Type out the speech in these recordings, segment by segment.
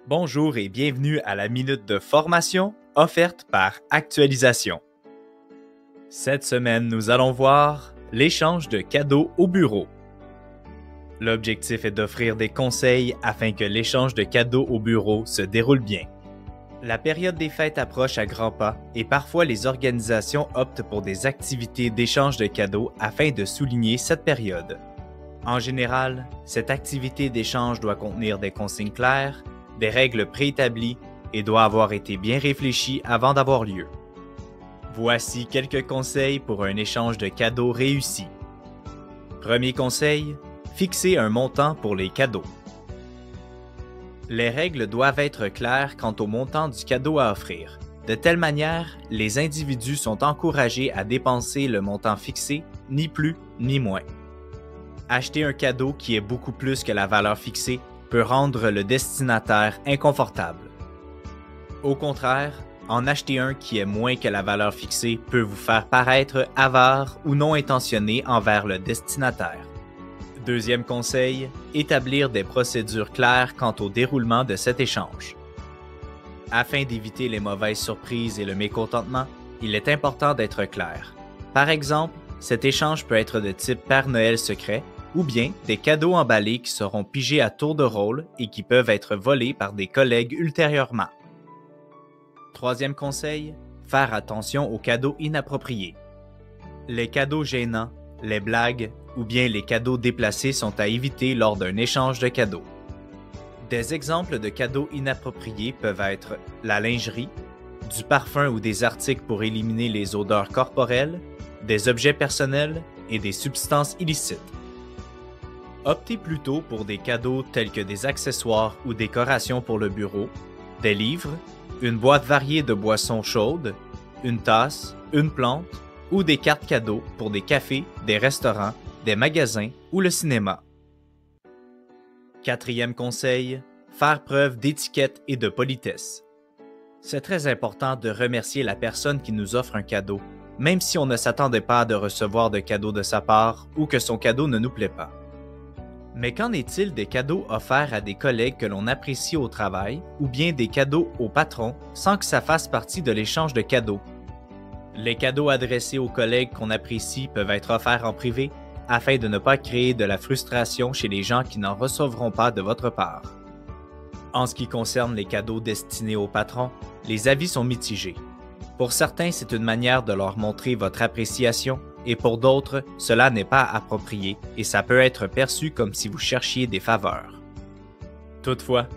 Bonjour et bienvenue à la minute de formation offerte par Actualisation. Cette semaine, nous allons voir l'échange de cadeaux au bureau. L'objectif est d'offrir des conseils afin que l'échange de cadeaux au bureau se déroule bien. La période des fêtes approche à grands pas et parfois les organisations optent pour des activités d'échange de cadeaux afin de souligner cette période. En général, cette activité d'échange doit contenir des consignes claires, des règles préétablies et doit avoir été bien réfléchie avant d'avoir lieu. Voici quelques conseils pour un échange de cadeaux réussi. Premier conseil, fixer un montant pour les cadeaux. Les règles doivent être claires quant au montant du cadeau à offrir. De telle manière, les individus sont encouragés à dépenser le montant fixé, ni plus ni moins. Acheter un cadeau qui est beaucoup plus que la valeur fixée peut rendre le destinataire inconfortable. Au contraire, en acheter un qui est moins que la valeur fixée peut vous faire paraître avare ou non intentionné envers le destinataire. Deuxième conseil, établir des procédures claires quant au déroulement de cet échange. Afin d'éviter les mauvaises surprises et le mécontentement, il est important d'être clair. Par exemple, cet échange peut être de type Père Noël secret, ou bien des cadeaux emballés qui seront pigés à tour de rôle et qui peuvent être volés par des collègues ultérieurement. Troisième conseil, faire attention aux cadeaux inappropriés. Les cadeaux gênants, les blagues ou bien les cadeaux déplacés sont à éviter lors d'un échange de cadeaux. Des exemples de cadeaux inappropriés peuvent être la lingerie, du parfum ou des articles pour éliminer les odeurs corporelles, des objets personnels et des substances illicites. Optez plutôt pour des cadeaux tels que des accessoires ou décorations pour le bureau, des livres, une boîte variée de boissons chaudes, une tasse, une plante ou des cartes cadeaux pour des cafés, des restaurants, des magasins ou le cinéma. Quatrième conseil, faire preuve d'étiquette et de politesse. C'est très important de remercier la personne qui nous offre un cadeau, même si on ne s'attendait pas de recevoir de cadeau de sa part ou que son cadeau ne nous plaît pas. Mais qu'en est-il des cadeaux offerts à des collègues que l'on apprécie au travail ou bien des cadeaux au patron sans que ça fasse partie de l'échange de cadeaux? Les cadeaux adressés aux collègues qu'on apprécie peuvent être offerts en privé afin de ne pas créer de la frustration chez les gens qui n'en recevront pas de votre part. En ce qui concerne les cadeaux destinés au patron, les avis sont mitigés. Pour certains, c'est une manière de leur montrer votre appréciation et pour d'autres, cela n'est pas approprié et ça peut être perçu comme si vous cherchiez des faveurs. Toutefois,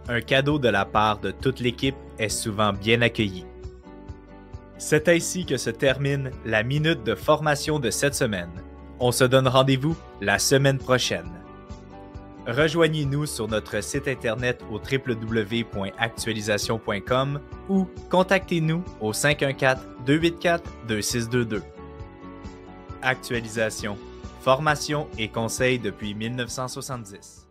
un cadeau de la part de toute l'équipe est souvent bien accueilli. C'est ainsi que se termine la minute de formation de cette semaine. On se donne rendez-vous la semaine prochaine. Rejoignez-nous sur notre site internet au www.actualisation.com ou contactez-nous au 514-284-2622. Actualisation, formation et conseils depuis 1970.